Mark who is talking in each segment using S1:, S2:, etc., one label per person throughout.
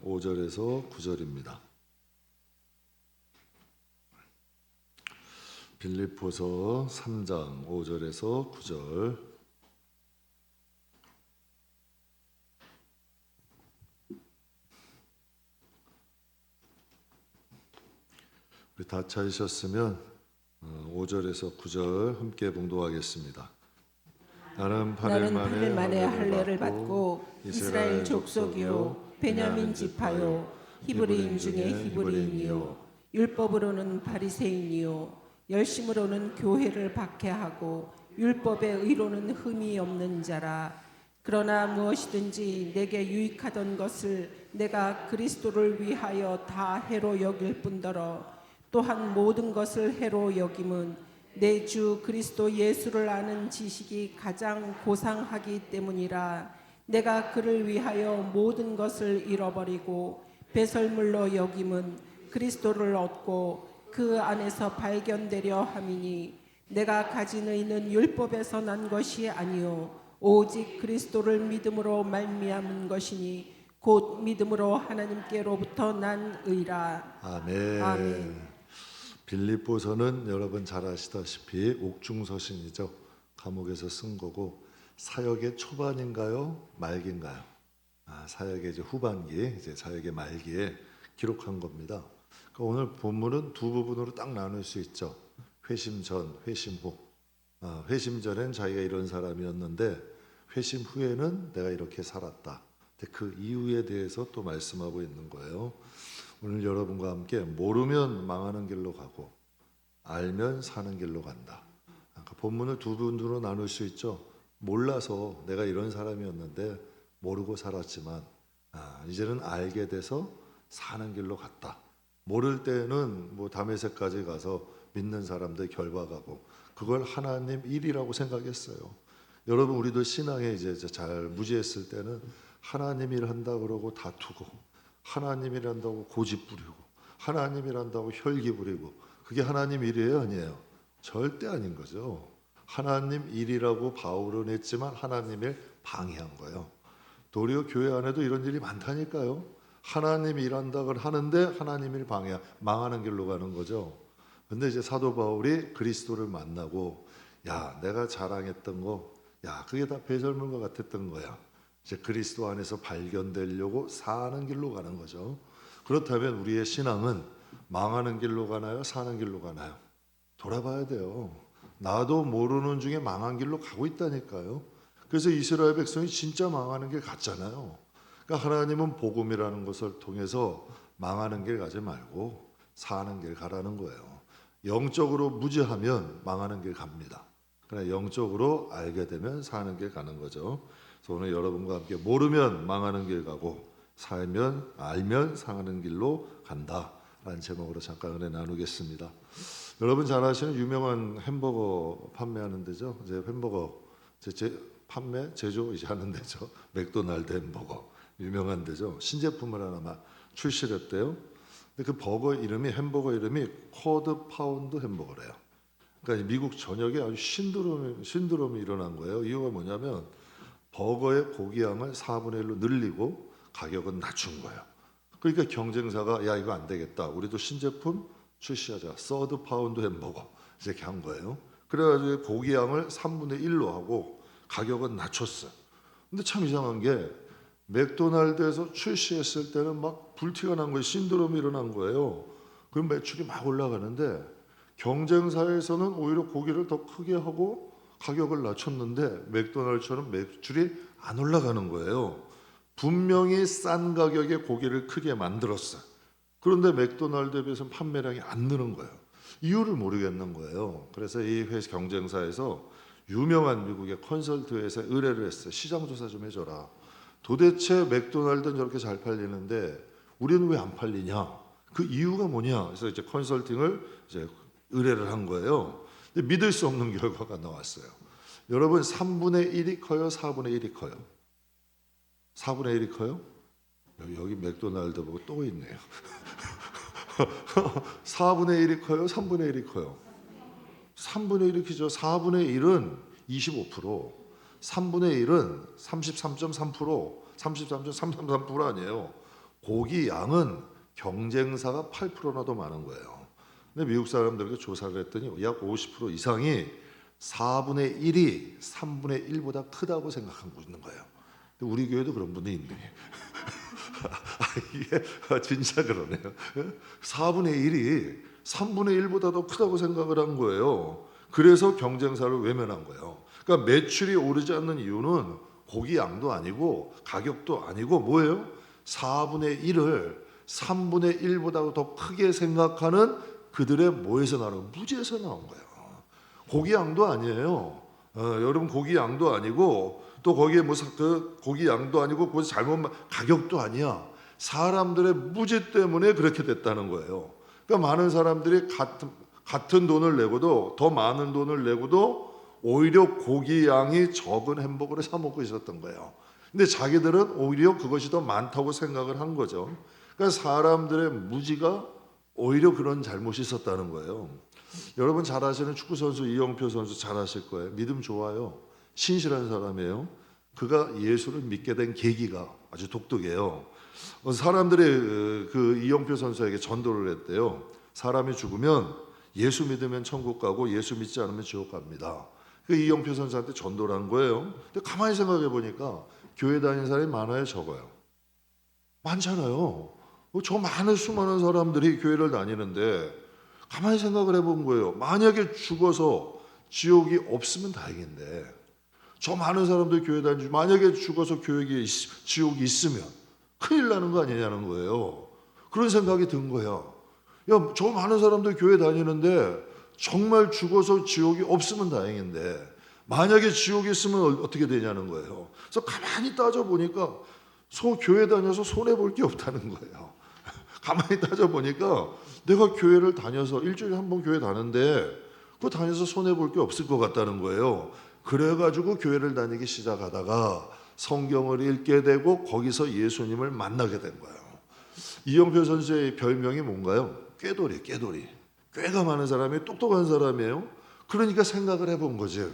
S1: 5절에서 9절입니다. 빌립보서 3장 5절에서 9절. 우리 다 찾으셨으면 5절에서 9절 함께 봉독하겠습니다. 나는 8일 만에 할례를 받고 이스라엘 족속이요 베냐민 지파요 히브리인 중에 히브리인이요 율법으로는 바리새인이요 열심으로는 교회를 박해하고 율법의 의로는 흠이 없는 자라. 그러나 무엇이든지 내게 유익하던 것을 내가 그리스도를 위하여 다 해로 여길 뿐더러 또한 모든 것을 해로 여김은 내 주 그리스도 예수를 아는 지식이 가장 고상하기 때문이라. 내가 그를 위하여 모든 것을 잃어버리고 배설물로 여김은 그리스도를 얻고 그 안에서 발견되려 함이니 내가 가진 의는 율법에서 난 것이 아니요 오직 그리스도를 믿음으로 말미암은 것이니 곧 믿음으로 하나님께로부터 난 의라.
S2: 아멘.
S1: 아멘.
S2: 빌립보서는 여러분 잘 아시다시피 옥중서신이죠. 감옥에서 쓴 거고 사역의 초반인가요? 말기인가요? 사역의 이제 후반기, 이제 사역의 말기에 기록한 겁니다. 그러니까 오늘 본문은 두 부분으로 딱 나눌 수 있죠. 회심 전, 회심 후. 회심 전엔 자기가 이런 사람이었는데 회심 후에는 내가 이렇게 살았다. 그 이유에 대해서 또 말씀하고 있는 거예요. 오늘 여러분과 함께 모르면 망하는 길로 가고 알면 사는 길로 간다. 그러니까 본문을 두 부분으로 나눌 수 있죠. 몰라서 내가 이런 사람이었는데 모르고 살았지만 이제는 알게 돼서 사는 길로 갔다. 모를 때는 뭐 다메섹까지 가서 믿는 사람들 결박하고 그걸 하나님 일이라고 생각했어요. 여러분 우리도 신앙에 이제 잘 무지했을 때는 하나님 일 한다 그러고 다투고 하나님 일 한다고 고집 부리고 하나님 일 한다고 혈기 부리고 그게 하나님 일이에요, 아니에요? 절대 아닌 거죠. 하나님 일이라고 바울은 했지만 하나님 일 방해한 거예요. 도리어 교회 안에도 이런 일이 많다니까요. 하나님 일한다고 하는데 하나님 일 방해, 망하는 길로 가는 거죠. 근데 이제 사도 바울이 그리스도를 만나고 야, 내가 자랑했던 거, 야, 그게 다 배설물과 같았던 거야. 이제 그리스도 안에서 발견되려고 사는 길로 가는 거죠. 그렇다면 우리의 신앙은 망하는 길로 가나요? 사는 길로 가나요? 돌아봐야 돼요. 나도 모르는 중에 망한 길로 가고 있다니까요. 그래서 이스라엘 백성이 진짜 망하는 길 갔잖아요. 그러니까 하나님은 복음이라는 것을 통해서 망하는 길 가지 말고 사는 길 가라는 거예요. 영적으로 무지하면 망하는 길 갑니다. 그러나 영적으로 알게 되면 사는 길 가는 거죠. 그래서 오늘 여러분과 함께 모르면 망하는 길 가고 알면 사는 길로 간다라는 제목으로 잠깐 은혜 나누겠습니다. 여러분 잘 아시는 유명한 햄버거 판매하는 데죠. 이제 햄버거 제조 이제 하는 데죠. 맥도날드 햄버거 유명한 데죠. 신제품을 하나 출시를 했대요. 근데 그 버거 이름이 햄버거 이름이 쿼드 파운드 햄버거래요. 그러니까 미국 전역에 아주 신드롬이 일어난 거예요. 이유가 뭐냐면 버거의 고기양을 4분의 1로 늘리고 가격은 낮춘 거예요. 그러니까 경쟁사가 야 이거 안 되겠다. 우리도 신제품 출시하자. 서드 파운드 햄버거 이렇게 한 거예요. 그래가지고 고기양을 3분의 1로 하고 가격은 낮췄어요. 근데 참 이상한 게 맥도날드에서 출시했을 때는 막 불티가 난 거예요. 신드롬이 일어난 거예요. 그럼 매출이 막 올라가는데 경쟁사에서는 오히려 고기를 더 크게 하고 가격을 낮췄는데 맥도날드처럼 매출이 안 올라가는 거예요. 분명히 싼 가격에 고기를 크게 만들었어요. 그런데 맥도날드에 비해서 판매량이 안 느는 거예요. 이유를 모르겠는 거예요. 그래서 이 회사 경쟁사에서 유명한 미국의 컨설트 회사에 의뢰를 했어요. 시장 조사 좀 해줘라. 도대체 맥도날드는 저렇게 잘 팔리는데 우리는 왜 안 팔리냐? 그 이유가 뭐냐? 그래서 이제 컨설팅을 이제 의뢰를 한 거예요. 근데 믿을 수 없는 결과가 나왔어요. 여러분 3분의 1이 커요? 4분의 1이 커요? 4분의 1이 커요? 여기 맥도날드 보고 또 있네요. 4분의 1이 커요? 3분의 1이 커요? 3분의 1이 크죠. 4분의 1은 25%, 3분의 1은 33.3%, 33.333% 아니에요. 고기 양은 경쟁사가 8%나 더 많은 거예요. 근데 미국 사람들에게 조사를 했더니 약 50% 이상이 4분의 1이 3분의 1보다 크다고 생각하고 있는 거예요. 근데 우리 교회도 그런 분이 있네. 이게 진짜 그러네요. 4분의 1이 3분의 1보다 더 크다고 생각을 한 거예요. 그래서 경쟁사를 외면한 거예요. 그러니까 매출이 오르지 않는 이유는 고기 양도 아니고 가격도 아니고 뭐예요? 4분의 1을 3분의 1보다 더 크게 생각하는 그들의 뭐에서 나온 무지에서 나온 거예요. 고기 양도 아니에요. 여러분 고기 양도 아니고 또 거기에 그 고기 양도 아니고 그 잘못 가격도 아니야. 사람들의 무지 때문에 그렇게 됐다는 거예요. 그러니까 많은 사람들이 같은 돈을 내고도 더 많은 돈을 내고도 오히려 고기 양이 적은 햄버거를 사 먹고 있었던 거예요. 근데 자기들은 오히려 그것이 더 많다고 생각을 한 거죠. 그러니까 사람들의 무지가 오히려 그런 잘못이 있었다는 거예요. 여러분 잘 아시는 축구 선수 이영표 선수 잘 아실 거예요. 믿음 좋아요. 신실한 사람이에요. 그가 예수를 믿게 된 계기가 아주 독특해요. 사람들이 그 이영표 선수에게 전도를 했대요. 사람이 죽으면 예수 믿으면 천국 가고 예수 믿지 않으면 지옥 갑니다. 그 이영표 선수한테 전도를 한 거예요. 근데 가만히 생각해 보니까 교회 다니는 사람이 많아요, 적어요? 많잖아요. 저 많은 수많은 사람들이 교회를 다니는데 가만히 생각을 해본 거예요. 만약에 죽어서 지옥이 없으면 다행인데 저 많은 사람들이 교회 다니지 만약에 죽어서 지옥이 있으면 큰일 나는 거 아니냐는 거예요. 그런 생각이 든 거야. 야, 저 많은 사람들 교회 다니는데 정말 죽어서 지옥이 없으면 다행인데 만약에 지옥이 있으면 어떻게 되냐는 거예요. 그래서 가만히 따져보니까 교회 다녀서 손해볼 게 없다는 거예요. 가만히 따져보니까 내가 교회를 다녀서 일주일에 한 번 교회 다는데 그거 다녀서 손해볼 게 없을 것 같다는 거예요. 그래가지고 교회를 다니기 시작하다가 성경을 읽게 되고 거기서 예수님을 만나게 된 거예요. 이영표 선수의 별명이 뭔가요? 꾀돌이. 꾀가 많은 사람이 똑똑한 사람이에요. 그러니까 생각을 해본 거지.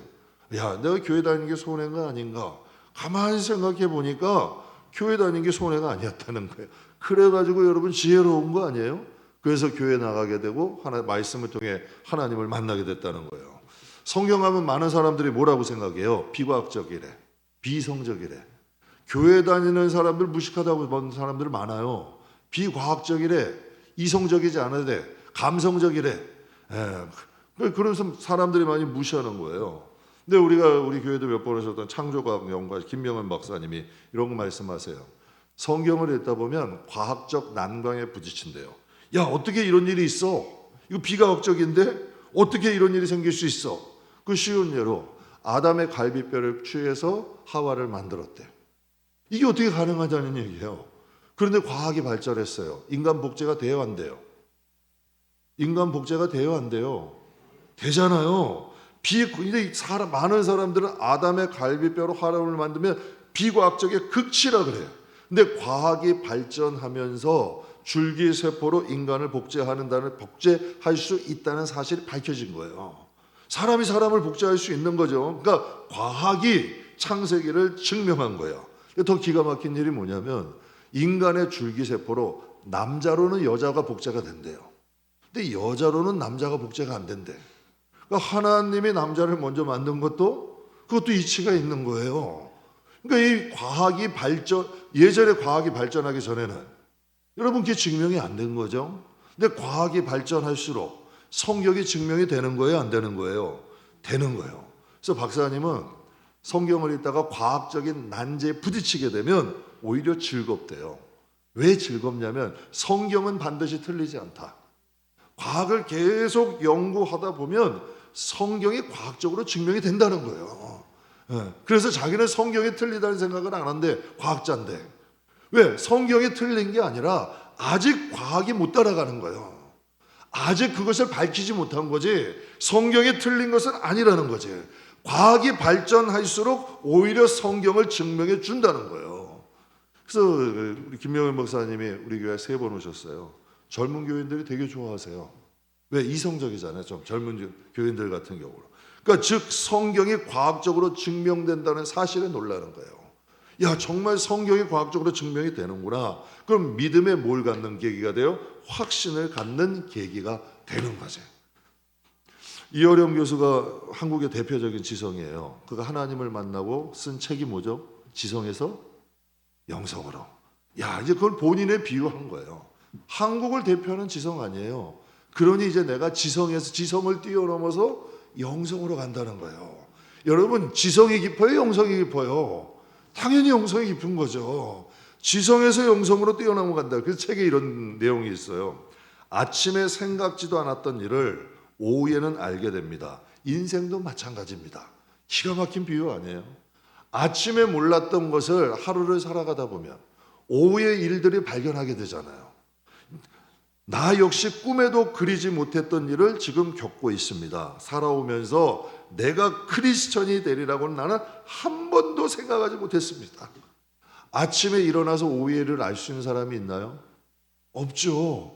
S2: 야, 내가 교회 다니는 게 손해가 아닌가? 가만히 생각해 보니까 교회 다니는 게 손해가 아니었다는 거예요. 그래가지고 여러분 지혜로운 거 아니에요? 그래서 교회 나가게 되고 말씀을 통해 하나님을 만나게 됐다는 거예요. 성경하면 많은 사람들이 뭐라고 생각해요? 비과학적이래, 비성적이래. 교회 다니는 사람들 무식하다고 보는 사람들 많아요. 비과학적이래, 이성적이지 않으래, 감성적이래. 그래서 사람들이 많이 무시하는 거예요. 근데 우리 교회도 몇 번 오셨던 창조과학 연구가 김명은 박사님이 이런 거 말씀하세요. 성경을 읽다 보면 과학적 난관에 부딪힌대요. 야, 어떻게 이런 일이 있어? 이거 비과학적인데 어떻게 이런 일이 생길 수 있어? 그 쉬운 예로 아담의 갈비뼈를 취해서 하와를 만들었대. 이게 어떻게 가능하다는 얘기예요. 그런데 과학이 발전했어요. 인간 복제가 돼요, 안 돼요? 인간 복제가 돼요, 안 돼요? 되잖아요. 근데 많은 사람들은 아담의 갈비뼈로 하와를 만들면 비과학적의 극치라 그래요. 근데 과학이 발전하면서 줄기세포로 인간을 복제할 수 있다는 사실이 밝혀진 거예요. 사람이 사람을 복제할 수 있는 거죠. 그러니까 과학이 창세기를 증명한 거예요. 더 기가 막힌 일이 뭐냐면 인간의 줄기세포로 남자로는 여자가 복제가 된대요. 근데 여자로는 남자가 복제가 안 된대. 그러니까 하나님이 남자를 먼저 만든 그것도 이치가 있는 거예요. 그러니까 이 예전에 과학이 발전하기 전에는 여러분 그게 증명이 안 된 거죠. 근데 과학이 발전할수록 성경이 증명이 되는 거예요, 안 되는 거예요? 되는 거예요. 그래서 박사님은 성경을 읽다가 과학적인 난제에 부딪히게 되면 오히려 즐겁대요. 왜 즐겁냐면 성경은 반드시 틀리지 않다. 과학을 계속 연구하다 보면 성경이 과학적으로 증명이 된다는 거예요. 그래서 자기는 성경이 틀리다는 생각을 안 한대. 과학자인데. 왜? 성경이 틀린 게 아니라 아직 과학이 못 따라가는 거예요. 아직 그것을 밝히지 못한 거지 성경이 틀린 것은 아니라는 거지. 과학이 발전할수록 오히려 성경을 증명해 준다는 거예요. 그래서 우리 김명현 목사님이 우리 교회에 3번 오셨어요. 젊은 교인들이 되게 좋아하세요. 왜? 이성적이잖아요. 좀 젊은 교인들 같은 경우로. 그러니까 즉 성경이 과학적으로 증명된다는 사실에 놀라는 거예요. 야, 정말 성경이 과학적으로 증명이 되는구나. 그럼 믿음에 뭘 갖는 계기가 돼요? 확신을 갖는 계기가 되는 거죠. 이어령 교수가 한국의 대표적인 지성이에요. 그가 하나님을 만나고 쓴 책이 뭐죠? 지성에서 영성으로. 야, 이제 그걸 본인에 비유한 거예요. 한국을 대표하는 지성 아니에요. 그러니 이제 내가 지성에서 지성을 뛰어넘어서 영성으로 간다는 거예요. 여러분, 지성이 깊어요? 영성이 깊어요? 당연히 영성이 깊은 거죠. 지성에서 영성으로 뛰어넘어간다. 그래서 책에 이런 내용이 있어요. 아침에 생각지도 않았던 일을 오후에는 알게 됩니다. 인생도 마찬가지입니다. 기가 막힌 비유 아니에요? 아침에 몰랐던 것을 하루를 살아가다 보면 오후에 일들이 발견하게 되잖아요. 나 역시 꿈에도 그리지 못했던 일을 지금 겪고 있습니다. 살아오면서 내가 크리스천이 되리라고는 나는 한 번도 생각하지 못했습니다. 아침에 일어나서 오후의 일을 알 수 있는 사람이 있나요? 없죠.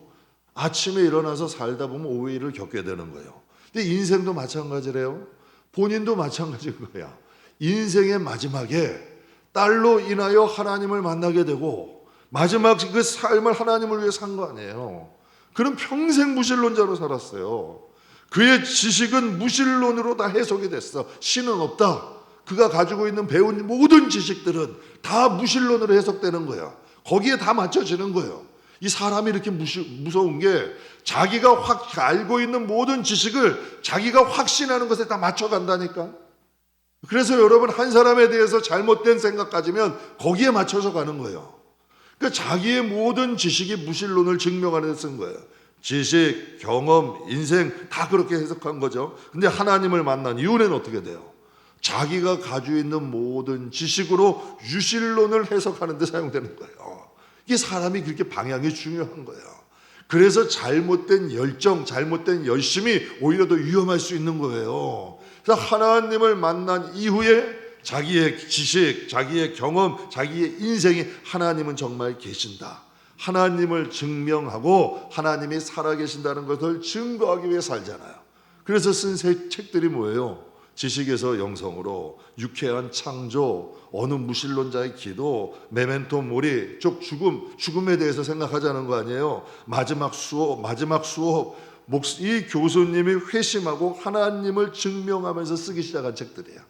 S2: 아침에 일어나서 살다 보면 오후의 일을 겪게 되는 거예요. 근데 인생도 마찬가지래요. 본인도 마찬가지인 거야. 인생의 마지막에 딸로 인하여 하나님을 만나게 되고 마지막 그 삶을 하나님을 위해 산 거 아니에요. 그는 평생 무신론자로 살았어요. 그의 지식은 무신론으로 다 해석이 됐어. 신은 없다. 그가 가지고 있는 배운 모든 지식들은 다 무신론으로 해석되는 거야. 거기에 다 맞춰지는 거예요. 이 사람이 이렇게 무서운 게 자기가 확 알고 있는 모든 지식을 자기가 확신하는 것에 다 맞춰간다니까. 그래서 여러분, 한 사람에 대해서 잘못된 생각 가지면 거기에 맞춰서 가는 거예요. 그러니까 자기의 모든 지식이 무신론을 증명하는 데 쓴 거예요. 지식, 경험, 인생 다 그렇게 해석한 거죠. 근데 하나님을 만난 이후에는 어떻게 돼요? 자기가 가지고 있는 모든 지식으로 유실론을 해석하는 데 사용되는 거예요. 이게 사람이 그렇게 방향이 중요한 거예요. 그래서 잘못된 열정, 잘못된 열심이 오히려 더 위험할 수 있는 거예요. 그래서 하나님을 만난 이후에 자기의 지식, 자기의 경험, 자기의 인생이 하나님은 정말 계신다. 하나님을 증명하고 하나님이 살아계신다는 것을 증거하기 위해 살잖아요. 그래서 쓴 새 책들이 뭐예요? 지식에서 영성으로, 유쾌한 창조, 어느 무신론자의 기도, 메멘토 모리, 즉 죽음에 대해서 생각하자는 거 아니에요? 마지막 수업, 이 교수님이 회심하고 하나님을 증명하면서 쓰기 시작한 책들이에요.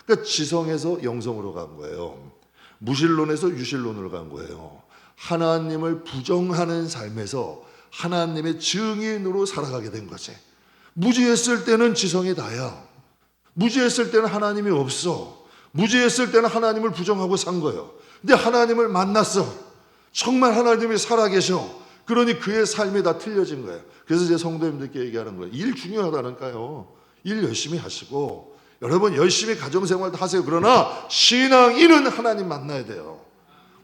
S2: 그러니까 지성에서 영성으로 간 거예요. 무신론에서 유신론으로 간 거예요. 하나님을 부정하는 삶에서 하나님의 증인으로 살아가게 된 거지. 무지했을 때는 지성이 다야. 무지했을 때는 하나님이 없어. 무지했을 때는 하나님을 부정하고 산 거예요. 근데 하나님을 만났어. 정말 하나님이 살아계셔. 그러니 그의 삶이 다 틀려진 거예요. 그래서 제 성도님들께 얘기하는 거예요. 일 중요하다니까요. 일 열심히 하시고 여러분 열심히 가정생활도 하세요. 그러나 신앙인은 하나님 만나야 돼요.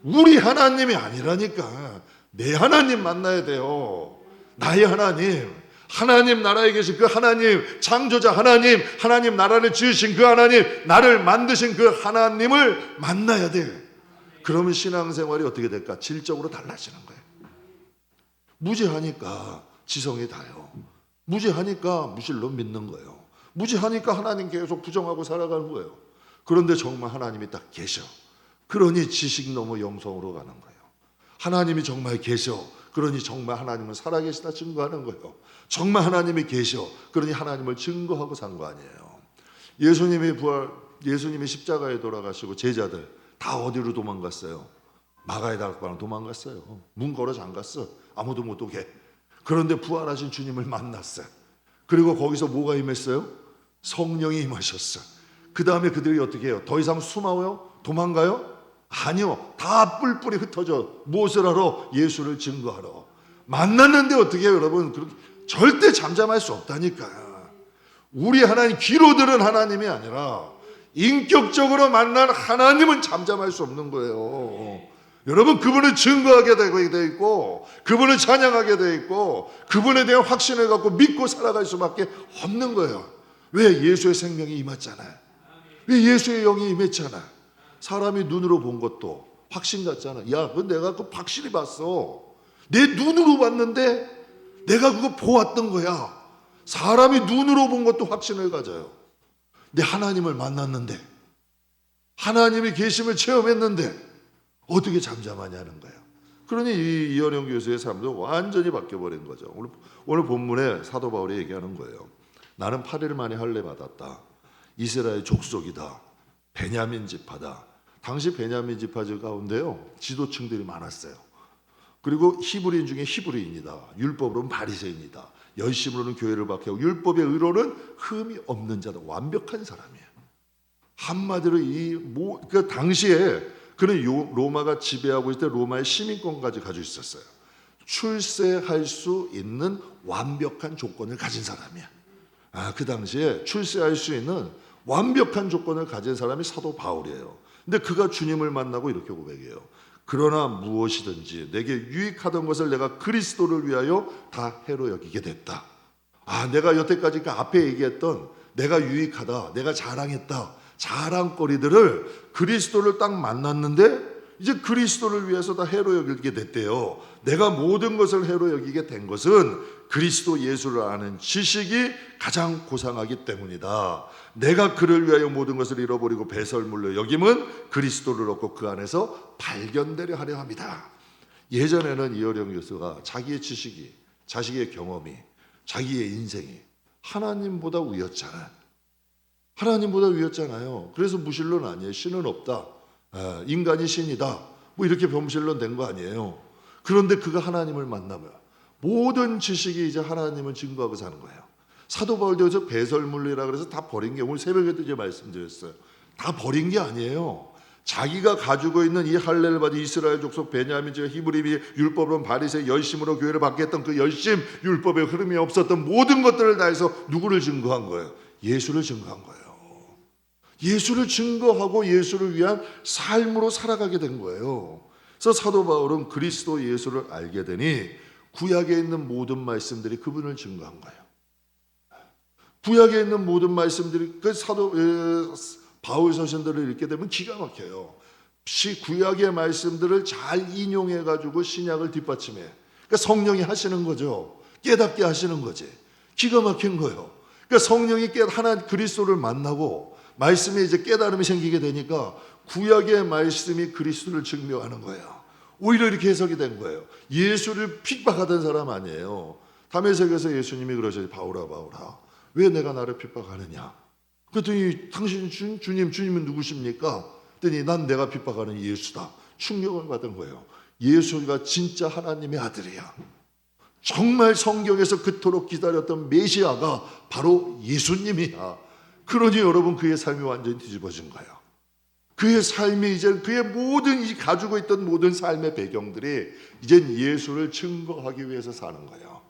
S2: 우리 하나님이 아니라니까. 내 하나님 만나야 돼요. 나의 하나님, 하나님 나라에 계신 그 하나님, 창조자 하나님, 하나님 나라를 지으신 그 하나님, 나를 만드신 그 하나님을 만나야 돼. 그러면 신앙생활이 어떻게 될까? 질적으로 달라지는 거예요. 무지하니까 지성이 다요. 무지하니까 무신론 믿는 거예요. 무지하니까 하나님 계속 부정하고 살아가는 거예요. 그런데 정말 하나님이 딱 계셔. 그러니 지식 넘어 영성으로 가는 거예요. 하나님이 정말 계셔. 그러니 정말 하나님은 살아계시다 증거하는 거예요. 정말 하나님이 계셔. 그러니 하나님을 증거하고 산 거 아니에요. 예수님이 십자가에 돌아가시고 제자들 다 어디로 도망갔어요? 마가의 다락방으로 도망갔어요. 문 걸어 잠갔어. 아무도 못 오게. 그런데 부활하신 주님을 만났어요. 그리고 거기서 뭐가 임했어요? 성령이 임하셨어요. 그 다음에 그들이 어떻게 해요? 더 이상 숨어요? 도망가요? 아니요. 다 뿔뿔이 흩어져. 무엇을 하러? 예수를 증거하러. 만났는데 어떻게 해요, 여러분? 절대 잠잠할 수 없다니까. 우리 하나님, 귀로 들은 하나님이 아니라 인격적으로 만난 하나님은 잠잠할 수 없는 거예요. 여러분, 그분을 증거하게 되어 있고 그분을 찬양하게 되어 있고 그분에 대한 확신을 갖고 믿고 살아갈 수밖에 없는 거예요. 왜? 예수의 생명이 임했잖아요. 왜? 예수의 영이 임했잖아요. 사람이 눈으로 본 것도 확신 같잖아. 야, 그건 내가 그 확실히 봤어. 내 눈으로 봤는데 내가 그거 보았던 거야. 사람이 눈으로 본 것도 확신을 가져요. 내 하나님을 만났는데 하나님의 계심을 체험했는데 어떻게 잠잠하냐는 거예요. 그러니 이 이현영 교수의 삶도 완전히 바뀌어버린 거죠. 오늘 본문에 사도 바울이 얘기하는 거예요. 나는 8일 만에 할례 받았다. 이스라엘 족속이다. 베냐민 지파다. 당시 베냐민 지파 가운데요, 지도층들이 많았어요. 그리고 히브리인 중에 히브리인이다. 율법으로는 바리새인이다. 열심으로는 교회를 박해하고 율법의 의로는 흠이 없는 자다. 완벽한 사람이에요. 한마디로 그 당시에 그는 로마가 지배하고 있을 때 로마의 시민권까지 가지고 있었어요. 출세할 수 있는 완벽한 조건을 가진 사람이야. 그 당시에 출세할 수 있는 완벽한 조건을 가진 사람이 사도 바울이에요. 근데 그가 주님을 만나고 이렇게 고백해요. 그러나 무엇이든지 내게 유익하던 것을 내가 그리스도를 위하여 다 해로 여기게 됐다. 내가 여태까지 그 앞에 얘기했던 내가 유익하다, 내가 자랑했다, 자랑거리들을 그리스도를 딱 만났는데 이제 그리스도를 위해서 다 해로 여기게 됐대요. 내가 모든 것을 해로 여기게 된 것은 그리스도 예수를 아는 지식이 가장 고상하기 때문이다. 내가 그를 위하여 모든 것을 잃어버리고 배설물로 여김은 그리스도를 얻고 그 안에서 발견되려 하려 합니다. 예전에는 이어령 교수가 자기의 지식이, 자식의 경험이, 자기의 인생이 하나님보다 위였잖아요. 하나님보다 위였잖아요. 그래서 무신론 아니에요. 신은 없다. 인간이 신이다. 뭐 이렇게 병실론 된 거 아니에요. 그런데 그가 하나님을 만나면 모든 지식이 이제 하나님을 증거하고 사는 거예요. 사도 바울도 여기서 배설물이라 그래서 다 버린 게, 오늘 새벽에도 이제 말씀드렸어요. 다 버린 게 아니에요. 자기가 가지고 있는 이 할례를 받은 이스라엘 족속 베냐민 지파 히브리비 율법론 바리새 열심으로 교회를 받게 했던 그 열심, 율법의 흐름이 없었던 모든 것들을 다해서 누구를 증거한 거예요? 예수를 증거한 거예요. 예수를 증거하고 예수를 위한 삶으로 살아가게 된 거예요. 그래서 사도 바울은 그리스도 예수를 알게 되니 구약에 있는 모든 말씀들이 그분을 증거한 거예요. 구약에 있는 모든 말씀들이 그 사도 바울 서신들을 읽게 되면 기가 막혀요. 구약의 말씀들을 잘 인용해 가지고 신약을 뒷받침해. 그러니까 성령이 하시는 거죠. 깨닫게 하시는 거지. 기가 막힌 거예요. 그러니까 성령이 하나 그리스도를 만나고 말씀에 이제 깨달음이 생기게 되니까 구약의 말씀이 그리스도를 증명하는 거예요. 오히려 이렇게 해석이 된 거예요. 예수를 핍박하던 사람 아니에요. 담에색에서 예수님이 그러셔요. 바울아, 바울아, 왜 내가 나를 핍박하느냐? 그랬더니 당신 주님은 누구십니까? 그랬더니 난 내가 핍박하는 예수다. 충격을 받은 거예요. 예수가 진짜 하나님의 아들이야. 정말 성경에서 그토록 기다렸던 메시아가 바로 예수님이야. 그러니 여러분, 그의 삶이 완전히 뒤집어진 거예요. 그의 삶이 이제 그의 모든 가지고 있던 모든 삶의 배경들이 이젠 예수를 증거하기 위해서 사는 거예요.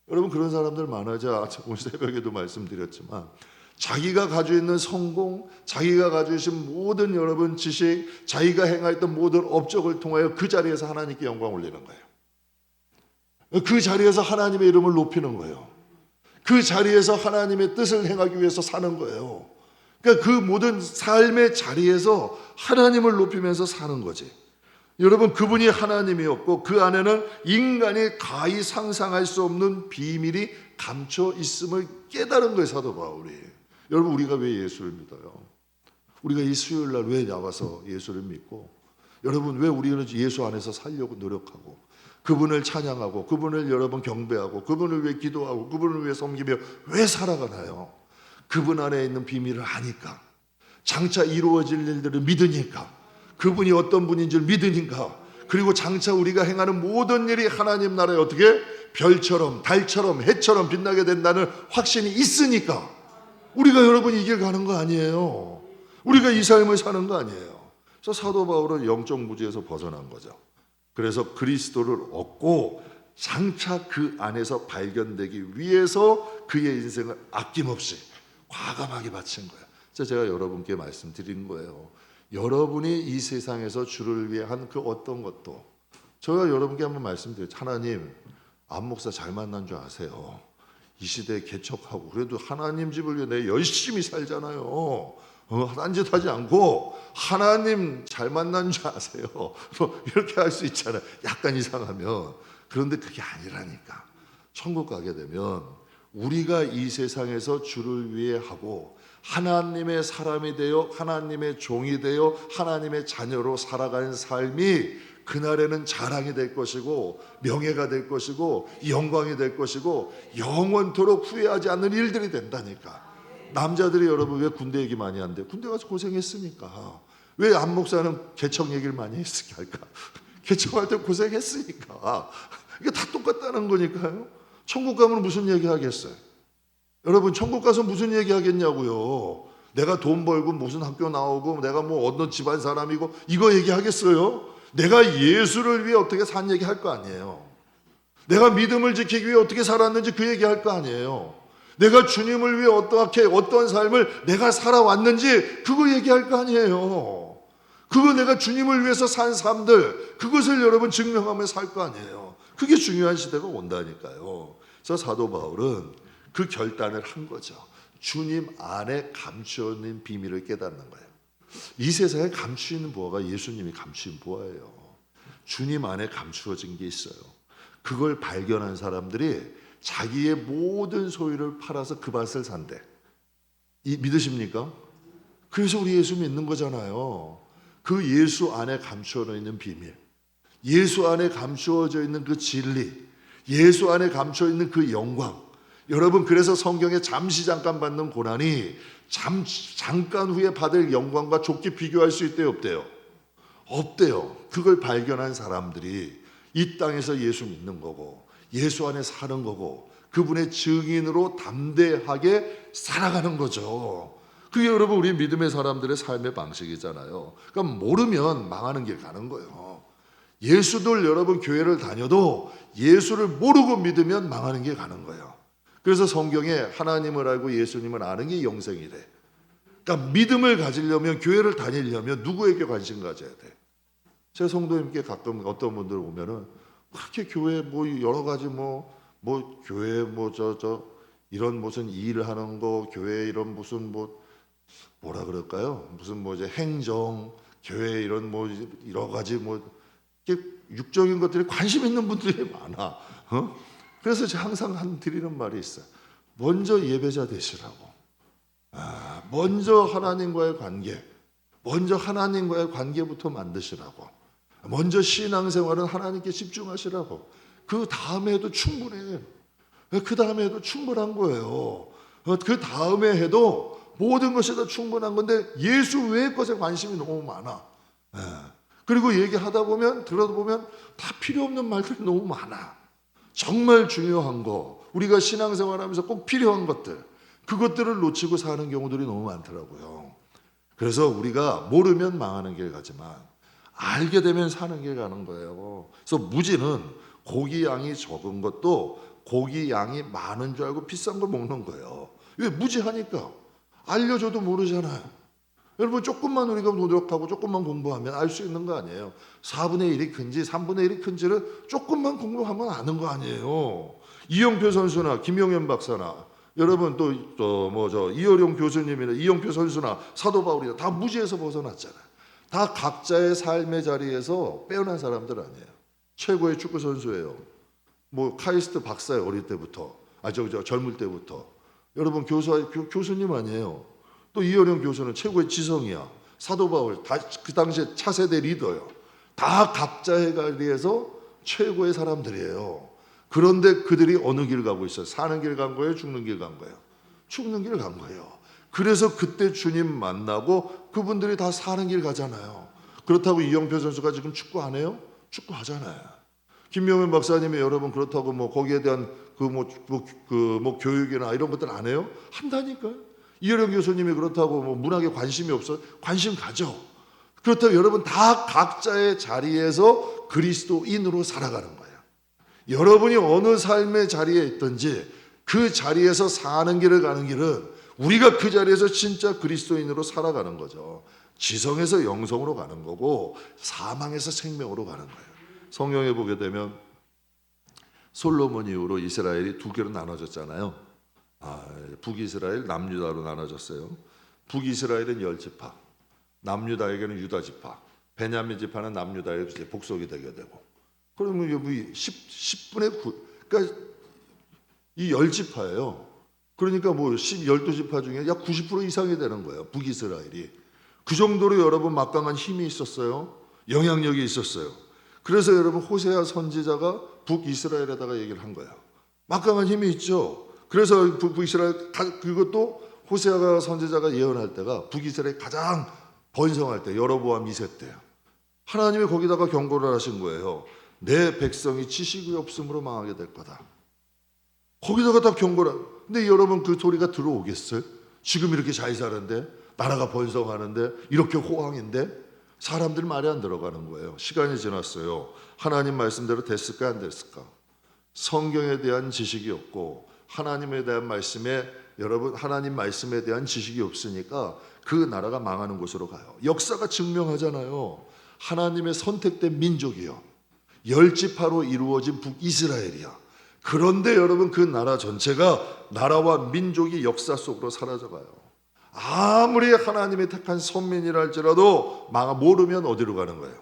S2: 여러분, 그런 사람들 많아져. 오늘 새벽에도 말씀드렸지만 자기가 가지고 있는 성공, 자기가 가지고 있는 모든 여러분 지식, 자기가 행하였던 모든 업적을 통하여 그 자리에서 하나님께 영광 올리는 거예요. 그 자리에서 하나님의 이름을 높이는 거예요. 그 자리에서 하나님의 뜻을 행하기 위해서 사는 거예요. 그러니까 그 모든 삶의 자리에서 하나님을 높이면서 사는 거지. 여러분, 그분이 하나님이었고 그 안에는 인간이 가히 상상할 수 없는 비밀이 감춰 있음을 깨달은 거예요, 사도 바울이. 여러분, 우리가 왜 예수를 믿어요? 우리가 이 수요일 날 왜 나와서 예수를 믿고, 여러분, 왜 우리는 예수 안에서 살려고 노력하고, 그분을 찬양하고, 그분을 여러분 경배하고, 그분을 위해 기도하고, 그분을 위해 섬기며 왜 살아가나요? 그분 안에 있는 비밀을 아니까, 장차 이루어질 일들을 믿으니까, 그분이 어떤 분인 줄 믿으니까, 그리고 장차 우리가 행하는 모든 일이 하나님 나라에 어떻게 별처럼 달처럼 해처럼 빛나게 된다는 확신이 있으니까 우리가 여러분 이 길 가는 거 아니에요. 우리가 이 삶을 사는 거 아니에요. 그래서 사도 바울은 영적 무지에서 벗어난 거죠. 그래서 그리스도를 얻고 장차 그 안에서 발견되기 위해서 그의 인생을 아낌없이 과감하게 바친 거예요. 그래서 제가 여러분께 말씀드린 거예요. 여러분이 이 세상에서 주를 위해 한 그 어떤 것도, 제가 여러분께 한번 말씀드렸죠. 하나님, 안 목사 잘 만난 줄 아세요. 이 시대에 개척하고 그래도 하나님 집을 위해 내 열심히 살잖아요. 딴짓 하지 않고 하나님 잘 만난 줄 아세요. 뭐 이렇게 할 수 있잖아요. 약간 이상하면. 그런데 그게 아니라니까. 천국 가게 되면 우리가 이 세상에서 주를 위해 하고 하나님의 사람이 되어 하나님의 종이 되어 하나님의 자녀로 살아가는 삶이 그날에는 자랑이 될 것이고 명예가 될 것이고 영광이 될 것이고 영원토록 후회하지 않는 일들이 된다니까. 남자들이 여러분 왜 군대 얘기 많이 한대요? 군대 가서 고생했으니까. 왜 안 목사는 개척 얘기를 많이 할까? 개척할 때 고생했으니까. 이게 다 똑같다는 거니까요. 천국 가면 무슨 얘기 하겠어요? 여러분 천국 가서 무슨 얘기 하겠냐고요. 내가 돈 벌고 무슨 학교 나오고 내가 뭐 어떤 집안 사람이고 이거 얘기하겠어요? 내가 예수를 위해 어떻게 산 얘기 할 거 아니에요. 내가 믿음을 지키기 위해 어떻게 살았는지 그 얘기 할 거 아니에요. 내가 주님을 위해 어떻게 어떤 삶을 내가 살아왔는지 그거 얘기할 거 아니에요. 그거 내가 주님을 위해서 산 삶들 그것을 여러분 증명하며 살 거 아니에요. 그게 중요한 시대가 온다니까요. 그래서 사도 바울은 그 결단을 한 거죠. 주님 안에 감추어 있는 비밀을 깨닫는 거예요. 이 세상에 감추는 보화가 예수님이 감추인 보화예요. 주님 안에 감추어진 게 있어요. 그걸 발견한 사람들이 자기의 모든 소유를 팔아서 그 밭을 산대. 믿으십니까? 그래서 우리 예수 믿는 거잖아요. 그 예수 안에 감추어 있는 비밀, 예수 안에 감추어져 있는 그 진리, 예수 안에 감추어 있는 그 영광. 여러분 그래서 성경에 잠시 잠깐 받는 고난이 잠깐 후에 받을 영광과 좋게 비교할 수 있대요, 없대요? 없대요. 그걸 발견한 사람들이 이 땅에서 예수 믿는 거고 예수 안에 사는 거고 그분의 증인으로 담대하게 살아가는 거죠. 그게 여러분 우리 믿음의 사람들의 삶의 방식이잖아요. 그러니까 모르면 망하는 길 가는 거예요. 예수들 여러분 교회를 다녀도 예수를 모르고 믿으면 망하는 길 가는 거예요. 그래서 성경에 하나님을 알고 예수님을 아는 게 영생이래. 그러니까 믿음을 가지려면 교회를 다니려면 누구에게 관심 가져야 돼? 제 성도님께 가끔 어떤 분들 오면은 그렇게 교회 뭐 여러 가지 뭐 교회 이런 무슨 일을 하는 거 교회 이런 무슨 뭐라 그럴까요? 무슨 이제 행정 교회 이런 여러 가지 육적인 것들에 관심 있는 분들이 많아. 그래서 제가 항상 드리는 말이 있어요. 먼저 예배자 되시라고. 먼저 하나님과의 관계, 먼저 하나님과의 관계부터 만드시라고. 먼저 신앙생활은 하나님께 집중하시라고. 그 다음에 해도 충분해. 그 다음에 해도 충분한 거예요. 그 다음에 해도 모든 것이 다 충분한 건데 예수 외의 것에 관심이 너무 많아. 그리고 얘기하다 보면 들어다 보면 다 필요 없는 말들이 너무 많아. 정말 중요한 거, 우리가 신앙생활하면서 꼭 필요한 것들, 그것들을 놓치고 사는 경우들이 너무 많더라고요. 그래서 우리가 모르면 망하는 길 가지만 알게 되면 사는 길 가는 거예요. 그래서 무지는 고기 양이 적은 것도 고기 양이 많은 줄 알고 비싼 걸 먹는 거예요. 왜? 무지하니까. 알려줘도 모르잖아요. 여러분 조금만 우리가 노력하고 조금만 공부하면 알 수 있는 거 아니에요. 4분의 1이 큰지 3분의 1이 큰지를 조금만 공부하면 아는 거 아니에요. 이영표 선수나 김용현 박사나 여러분 이어룡 교수님이나 이영표 선수나 사도 바울이나 다 무지에서 벗어났잖아요. 다 각자의 삶의 자리에서 빼어난 사람들 아니에요. 최고의 축구 선수예요. 카이스트 박사예요. 어릴 때부터. 젊을 때부터. 여러분 교수님 아니에요. 또 이어룡 교수는 최고의 지성이야. 사도 바울 다 그 당시에 차세대 리더예요. 다 각자의 자리에서 최고의 사람들이에요. 그런데 그들이 어느 길 가고 있어요? 사는 길 간 거예요? 죽는 길 간 거예요? 죽는 길 간 거예요. 그래서 그때 주님 만나고 그분들이 다 사는 길 가잖아요. 그렇다고 이영표 선수가 지금 축구 안 해요? 축구 하잖아요. 김명현 박사님이 여러분 그렇다고 거기에 대한 교육이나 이런 것들 안 해요? 한다니까요. 이어령 교수님이 그렇다고 문학에 관심이 없어요? 관심 가져. 그렇다고 여러분 다 각자의 자리에서 그리스도인으로 살아가는 거예요. 여러분이 어느 삶의 자리에 있든지 그 자리에서 사는 길을 가는 길은 우리가 그 자리에서 진짜 그리스도인으로 살아가는 거죠. 지성에서 영성으로 가는 거고 사망에서 생명으로 가는 거예요. 성경에 보게 되면 솔로몬 이후로 이스라엘이 두 개로 나눠졌잖아요. 북이스라엘, 남유다로 나눠졌어요. 북이스라엘은 10지파, 남유다에게는 유다지파, 베냐민 지파는 남유다에 이제 복속이 되게 되고. 그러면 10분의 9, 그러니까 이 10지파예요. 그러니까 뭐 12지파 중에 약 90% 이상이 되는 거예요. 북이스라엘이. 그 정도로 여러분 막강한 힘이 있었어요. 영향력이 있었어요. 그래서 여러분 호세아 선지자가 북이스라엘에다가 얘기를 한 거예요. 막강한 힘이 있죠. 그래서 북이스라엘, 그것도 호세아가 선지자가 예언할 때가 북이스라엘이 가장 번성할 때, 여로보암 2세 때예요. 하나님이 거기다가 경고를 하신 거예요. 내 백성이 지식이 없음으로 망하게 될 거다. 거기다가 다 경고를. 근데 여러분 그 소리가 들어오겠어요? 지금 이렇게 잘 사는데, 나라가 번성하는데, 이렇게 호황인데 사람들 말이 안 들어가는 거예요. 시간이 지났어요. 하나님 말씀대로 됐을까 안 됐을까? 성경에 대한 지식이 없고 하나님에 대한 말씀에, 여러분 하나님 말씀에 대한 지식이 없으니까 그 나라가 망하는 곳으로 가요. 역사가 증명하잖아요. 하나님의 선택된 민족이요, 10지파로 이루어진 북이스라엘이야. 그런데 여러분 그 나라 전체가, 나라와 민족이 역사 속으로 사라져가요. 아무리 하나님이 택한 선민이라 할지라도 모르면 어디로 가는 거예요?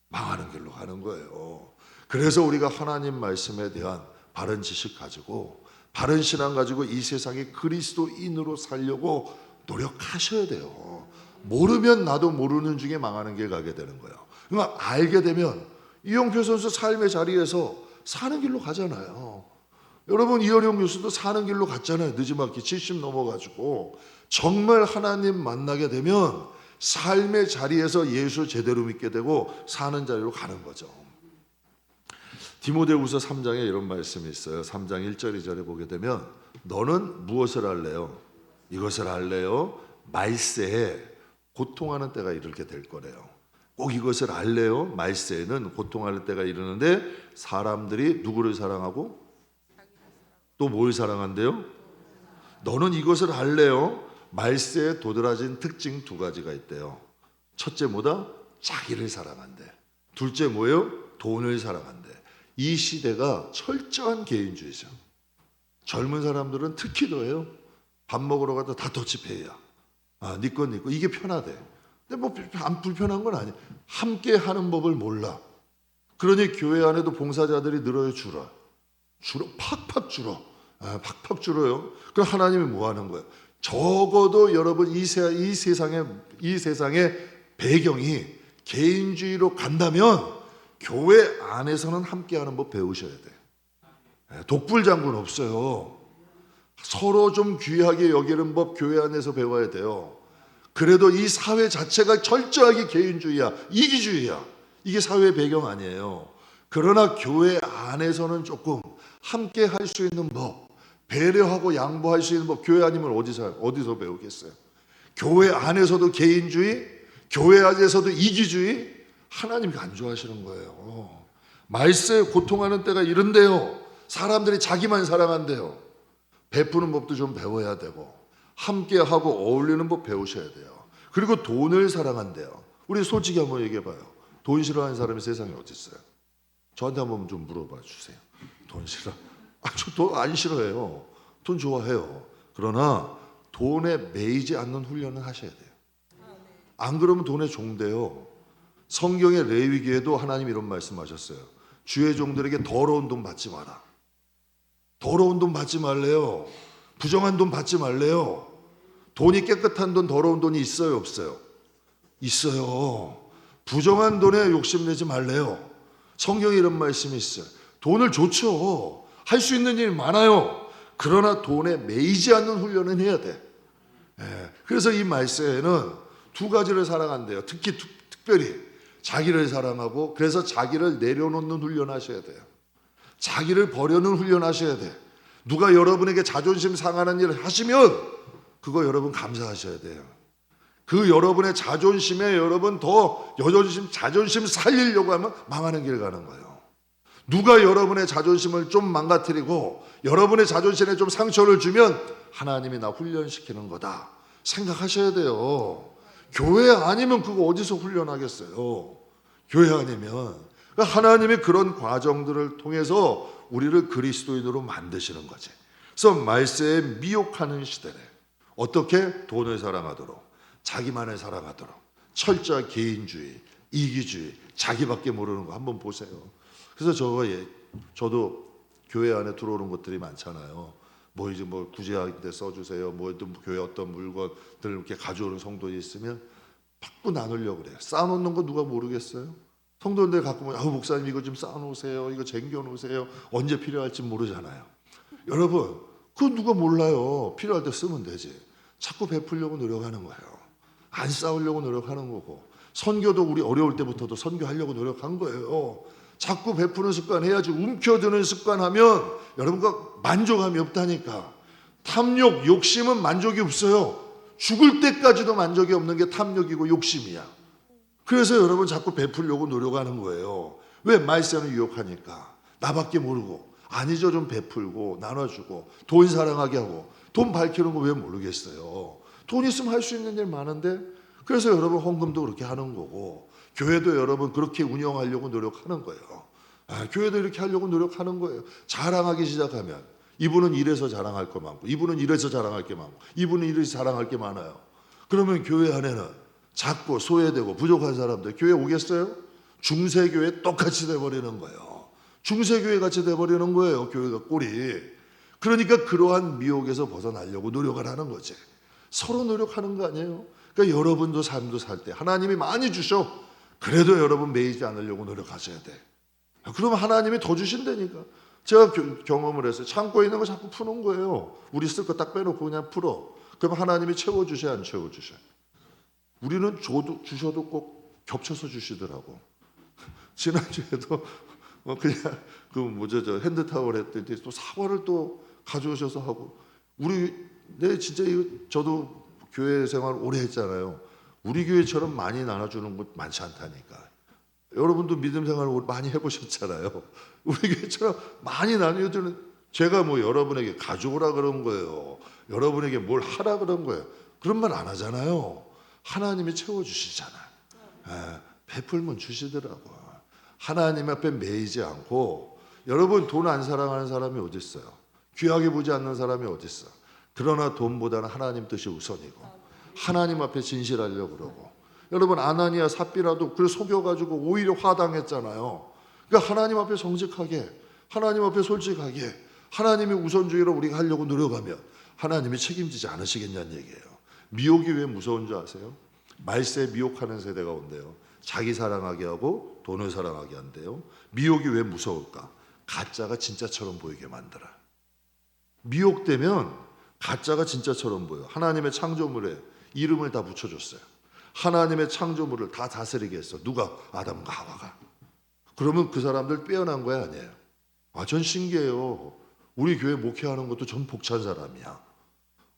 S2: 망하는 길로 가는 거예요. 그래서 우리가 하나님 말씀에 대한 바른 지식 가지고, 바른 신앙 가지고 이 세상에 그리스도인으로 살려고 노력하셔야 돼요. 모르면 나도 모르는 중에 망하는 길 가게 되는 거예요. 그러니까 알게 되면 이영표 선수 삶의 자리에서 사는 길로 가잖아요. 여러분 이어령 교수도 사는 길로 갔잖아요. 늦지막히 70 넘어가지고. 정말 하나님 만나게 되면 삶의 자리에서 예수 제대로 믿게 되고 사는 자리로 가는 거죠. 디모데후서 3장에 이런 말씀이 있어요. 3장 1절 2절에 보게 되면 너는 무엇을 할래요? 이것을 할래요? 말세에 고통하는 때가 이르게 될 거래요. 꼭 이것을 알래요? 말세에는 고통할 때가 이르는데 사람들이 누구를 사랑하고 또 뭘 사랑한대요? 너는 이것을 알래요? 말세에 도드라진 특징 두 가지가 있대요. 첫째 뭐다? 자기를 사랑한대. 둘째 뭐예요? 돈을 사랑한대. 이 시대가 철저한 개인주의죠. 젊은 사람들은 특히 더해요. 밥 먹으러 가도 다 더치페이야. 네 건 네 거. 이게 편하대. 근데 뭐 안 불편한 건 아니야. 함께 하는 법을 몰라. 그러니 교회 안에도 봉사자들이 늘어요, 줄어? 팍팍 줄어. 팍팍 줄어요. 그럼 하나님이 뭐 하는 거예요? 적어도 여러분 이 세상의 배경이 개인주의로 간다면 교회 안에서는 함께하는 법 배우셔야 돼. 독불장군 없어요. 서로 좀 귀하게 여기는 법 교회 안에서 배워야 돼요. 그래도 이 사회 자체가 철저하게 개인주의야, 이기주의야. 이게 사회의 배경 아니에요. 그러나 교회 안에서는 조금 함께 할 수 있는 법, 배려하고 양보할 수 있는 법, 교회 아니면 어디서 배우겠어요? 교회 안에서도 개인주의, 교회 안에서도 이기주의, 하나님이 안 좋아하시는 거예요. 말세에 고통하는 때가 이른데요. 사람들이 자기만 사랑한대요. 베푸는 법도 좀 배워야 되고, 함께하고 어울리는 법 배우셔야 돼요. 그리고 돈을 사랑한대요. 우리 솔직히 한번 얘기해봐요. 돈 싫어하는 사람이 세상에 어디 있어요? 저한테 한번 좀 물어봐 주세요. 돈 싫어? 저 돈 안 싫어해요. 돈 좋아해요. 그러나 돈에 매이지 않는 훈련은 하셔야 돼요. 안 그러면 돈에 종돼요. 성경의 레위기에도 하나님 이런 말씀하셨어요. 주의 종들에게 더러운 돈 받지 마라. 더러운 돈 받지 말래요. 부정한 돈 받지 말래요. 돈이 깨끗한 돈, 더러운 돈이 있어요, 없어요? 있어요. 부정한 돈에 욕심내지 말래요. 성경에 이런 말씀이 있어요. 돈을 좋죠. 할 수 있는 일 많아요. 그러나 돈에 매이지 않는 훈련은 해야 돼. 그래서 이 말세에는 두 가지를 사랑한대요. 특별히 자기를 사랑하고, 그래서 자기를 내려놓는 훈련하셔야 돼요. 자기를 버려는 훈련하셔야 돼. 누가 여러분에게 자존심 상하는 일을 하시면 그거 여러분 감사하셔야 돼요. 그 여러분의 자존심에 여러분 더 자존심 살리려고 하면 망하는 길 가는 거예요. 누가 여러분의 자존심을 좀 망가뜨리고 여러분의 자존심에 좀 상처를 주면 하나님이 나 훈련시키는 거다 생각하셔야 돼요. 교회 아니면 그거 어디서 훈련하겠어요? 교회 아니면. 그러니까 하나님이 그런 과정들을 통해서 우리를 그리스도인으로 만드시는 거지. 그래서 말세에 미혹하는 시대래. 어떻게? 돈을 사랑하도록, 자기만을 사랑하도록, 철저한 개인주의, 이기주의, 자기밖에 모르는 거 한번 보세요. 그래서 저도 교회 안에 들어오는 것들이 많잖아요. 뭐 이제 뭐 구제할 때 써주세요. 뭐 교회 어떤 물건들 이렇게 가져오는 성도들이 있으면 자꾸 나누려고 그래요. 쌓아놓는 거 누가 모르겠어요? 성도들 갖고 보면 목사님 이거 좀 쌓아놓으세요. 이거 쟁겨놓으세요. 언제 필요할지 모르잖아요. 여러분 그거 누가 몰라요. 필요할 때 쓰면 되지. 자꾸 베풀려고 노력하는 거예요. 안 싸우려고 노력하는 거고, 선교도 우리 어려울 때부터도 선교하려고 노력한 거예요. 자꾸 베푸는 습관 해야지. 움켜드는 습관 하면 여러분과 만족함이 없다니까. 탐욕, 욕심은 만족이 없어요. 죽을 때까지도 만족이 없는 게 탐욕이고 욕심이야. 그래서 여러분 자꾸 베풀려고 노력하는 거예요. 왜? 말세는 유혹하니까. 나밖에 모르고 아니죠. 좀 베풀고 나눠주고 돈 사랑하게 하고. 돈 밝히는 거 왜 모르겠어요. 돈 있으면 할 수 있는 일 많은데. 그래서 여러분 헌금도 그렇게 하는 거고, 교회도 여러분 그렇게 운영하려고 노력하는 거예요. 교회도 이렇게 하려고 노력하는 거예요. 자랑하기 시작하면 이분은 이래서 자랑할 거 많고, 이분은 이래서 자랑할 게 많고, 이분은 이래서 자랑할 게 많아요. 그러면 교회 안에는 작고 소외되고 부족한 사람들 교회 오겠어요? 중세교회 똑같이 돼버리는 거예요. 중세교회 같이 돼버리는 거예요. 교회가 꼴이. 그러니까 그러한 미혹에서 벗어나려고 노력을 하는 거지. 서로 노력하는 거 아니에요? 그러니까 여러분도 삶도 살 때 하나님이 많이 주셔. 그래도 여러분 매이지 않으려고 노력하셔야 돼. 그러면 하나님이 더 주신다니까. 제가 경험을 했어요. 창고에 있는 거 자꾸 푸는 거예요. 우리 쓸 거 딱 빼놓고 그냥 풀어. 그럼 하나님이 채워주셔야 안 채워주셔? 우리는 주셔도 꼭 겹쳐서 주시더라고. 지난주에도 그냥 그 뭐죠, 저 핸드타월 했더니 또 사과를 또 가져오셔서 하고. 진짜 이거 저도 교회 생활 오래 했잖아요. 우리 교회처럼 많이 나눠주는 곳 많지 않다니까. 여러분도 믿음 생활 많이 해보셨잖아요. 우리 교회처럼 많이 나눠주는, 제가 뭐 여러분에게 가져오라 그런 거예요. 여러분에게 뭘 하라 그런 거예요. 그런 말 안 하잖아요. 하나님이 채워주시잖아요. 베풀면 주시더라고. 하나님 앞에 매이지 않고. 여러분 돈 안 사랑하는 사람이 어디 있어요? 귀하게 보지 않는 사람이 어디 있어? 그러나 돈보다는 하나님 뜻이 우선이고 하나님 앞에 진실하려고 그러고. 여러분 아나니아 삽비라도 그걸 속여가지고 오히려 화당했잖아요. 그러니까 하나님 앞에 정직하게, 하나님 앞에 솔직하게, 하나님의 우선주의로 우리가 하려고 노력하면 하나님이 책임지지 않으시겠냐는 얘기예요. 미혹이 왜 무서운 줄 아세요? 말세에 미혹하는 세대가 온대요. 자기 사랑하게 하고 돈을 사랑하게 한대요. 미혹이 왜 무서울까? 가짜가 진짜처럼 보이게 만들어요. 미혹되면 가짜가 진짜처럼 보여. 하나님의 창조물에 이름을 다 붙여줬어요. 하나님의 창조물을 다 다스리게 했어. 누가? 아담과 하와가. 그러면 그 사람들 빼어난 거야, 아니에요? 전 신기해요. 우리 교회 목회하는 것도 전 복찬 사람이야.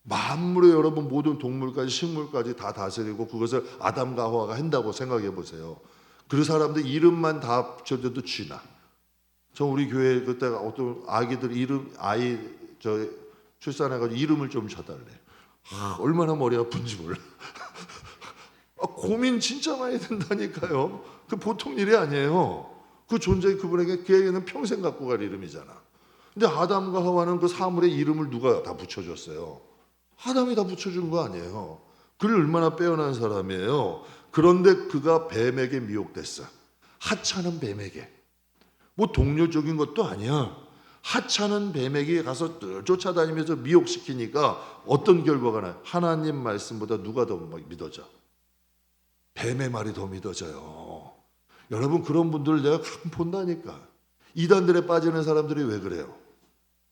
S2: 만물의 여러분 모든 동물까지 식물까지 다 다스리고 그것을 아담과 하와가 한다고 생각해 보세요. 그 사람들 이름만 다 붙여줘도 쥐나. 저 우리 교회 그때 어떤 아기들 출산해가지고 이름을 좀 줘달래. 얼마나 머리 아픈지 몰라. 고민 진짜 많이 된다니까요. 그 보통 일이 아니에요. 그 존재 그분에게 그에게는 평생 갖고 갈 이름이잖아. 근데 아담과 하와는 그 사물의 이름을 누가 다 붙여줬어요? 아담이 다 붙여준 거 아니에요. 그를 얼마나 빼어난 사람이에요. 그런데 그가 뱀에게 미혹됐어. 하찮은 뱀에게. 뭐 동료적인 것도 아니야. 하찮은 뱀에게 가서 쫓아다니면서 미혹시키니까 어떤 결과가 나요? 하나님 말씀보다 누가 더 믿어져? 뱀의 말이 더 믿어져요. 여러분 그런 분들을 내가 가끔 본다니까. 이단들에 빠지는 사람들이 왜 그래요?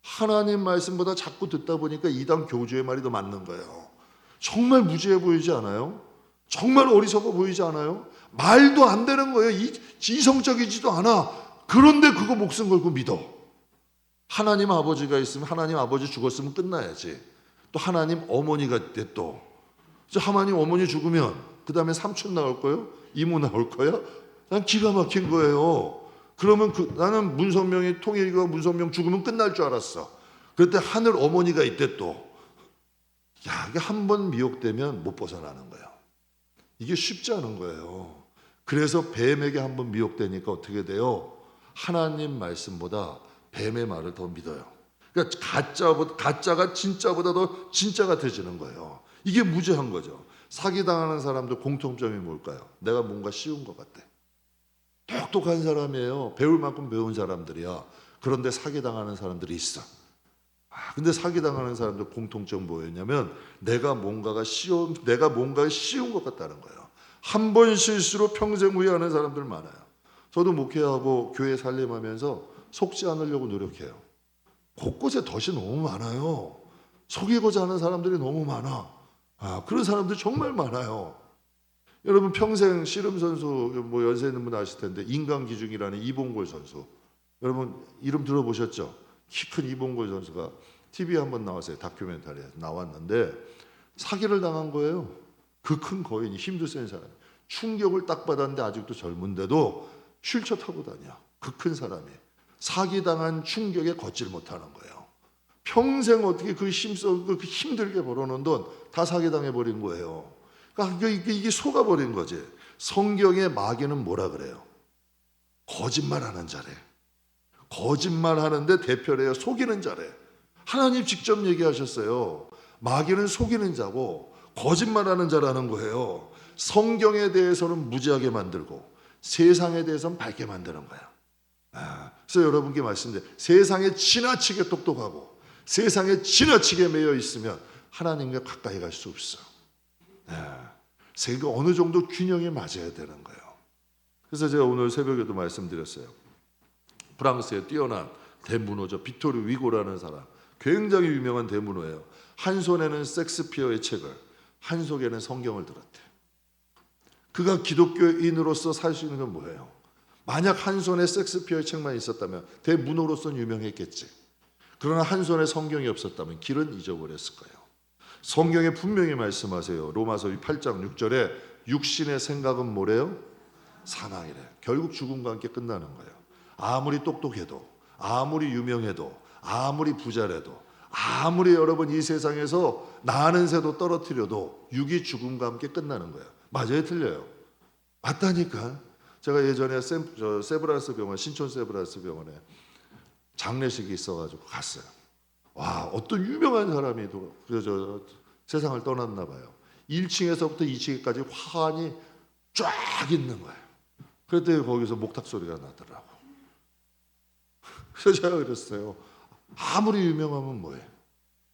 S2: 하나님 말씀보다 자꾸 듣다 보니까 이단 교주의 말이 더 맞는 거예요. 정말 무지해 보이지 않아요? 정말 어리석어 보이지 않아요? 말도 안 되는 거예요. 이성적이지도 않아. 그런데 그거 목숨 걸고 믿어. 하나님 아버지가 있으면 하나님 아버지 죽었으면 끝나야지. 또 하나님 어머니가 있대 또. 하나님 어머니 죽으면 그 다음에 삼촌 나올 거예요? 이모 나올 거야? 난 기가 막힌 거예요. 그러면 나는 문선명이 통일교가 문선명 죽으면 끝날 줄 알았어. 그때 하늘 어머니가 있대 또. 이게 한 번 미혹되면 못 벗어나는 거예요. 이게 쉽지 않은 거예요. 그래서 뱀에게 한 번 미혹되니까 어떻게 돼요? 하나님 말씀보다 뱀의 말을 더 믿어요. 그러니까 가짜가 진짜보다 더 진짜 같아지는 거예요. 이게 무지한 거죠. 사기당하는 사람들 공통점이 뭘까요? 내가 뭔가 씌운 것 같아. 똑똑한 사람이에요. 배울 만큼 배운 사람들이야. 그런데 사기당하는 사람들이 있어. 근데 사기당하는 사람들 공통점 뭐였냐면 내가 뭔가 쉬운 것 같다는 거예요. 한 번 실수로 평생 후회하는 사람들 많아요. 저도 목회하고 교회 살림하면서 속지 않으려고 노력해요. 곳곳에 덫이 너무 많아요. 속이고자 하는 사람들이 너무 많아. 그런 사람들 정말 많아요. 여러분 평생 씨름 선수 뭐 연세 있는 분 아실 텐데 인간기중이라는 이봉골 선수. 여러분 이름 들어보셨죠? 키 큰 이봉골 선수가 TV에 한번 나왔어요. 다큐멘터리에 나왔는데 사기를 당한 거예요. 그 큰 거인이 힘도 센 사람. 충격을 딱 받았는데 아직도 젊은데도 휠체어 타고 다녀. 그 큰 사람이. 사기당한 충격에 걷질 못하는 거예요. 평생 어떻게 그 힘들게 벌어놓은 돈 다 사기당해 버린 거예요. 그러니까 이게 속아버린 거지. 성경의 마귀는 뭐라 그래요? 거짓말하는 자래. 거짓말하는데 대표래요. 속이는 자래. 하나님 직접 얘기하셨어요. 마귀는 속이는 자고 거짓말하는 자라는 거예요. 성경에 대해서는 무지하게 만들고 세상에 대해서는 밝게 만드는 거야. 그래서 여러분께 말씀드려요. 세상에 지나치게 똑똑하고 세상에 지나치게 매여 있으면 하나님과 가까이 갈 수 없어. 그러니까 어느 정도 균형이 맞아야 되는 거예요. 그래서 제가 오늘 새벽에도 말씀드렸어요. 프랑스의 뛰어난 대문호죠. 빅토르 위고라는 사람. 굉장히 유명한 대문호예요. 한 손에는 섹스피어의 책을, 한 손에는 성경을 들었대. 그가 기독교인으로서 살 수 있는 건 뭐예요? 만약 한 손에 섹스피어의 책만 있었다면 대문호로서는 유명했겠지. 그러나 한 손에 성경이 없었다면 길은 잊어버렸을 거예요. 성경에 분명히 말씀하세요. 로마서 8장 6절에 육신의 생각은 뭐래요? 사망이래. 결국 죽음과 함께 끝나는 거예요. 아무리 똑똑해도, 아무리 유명해도, 아무리 부자래도, 아무리 여러분 이 세상에서 나는 새도 떨어뜨려도 육이 죽음과 함께 끝나는 거예요. 맞아요, 틀려요? 맞다니까. 제가 예전에 세브란스 병원, 신촌 세브란스 병원에 장례식이 있어가지고 갔어요. 와, 어떤 유명한 사람이 세상을 떠났나 봐요. 1층에서부터 2층까지 화환이 쫙 있는 거예요. 그랬더니 거기서 목탁 소리가 나더라고. 그래서 제가 그랬어요. 아무리 유명하면 뭐예요?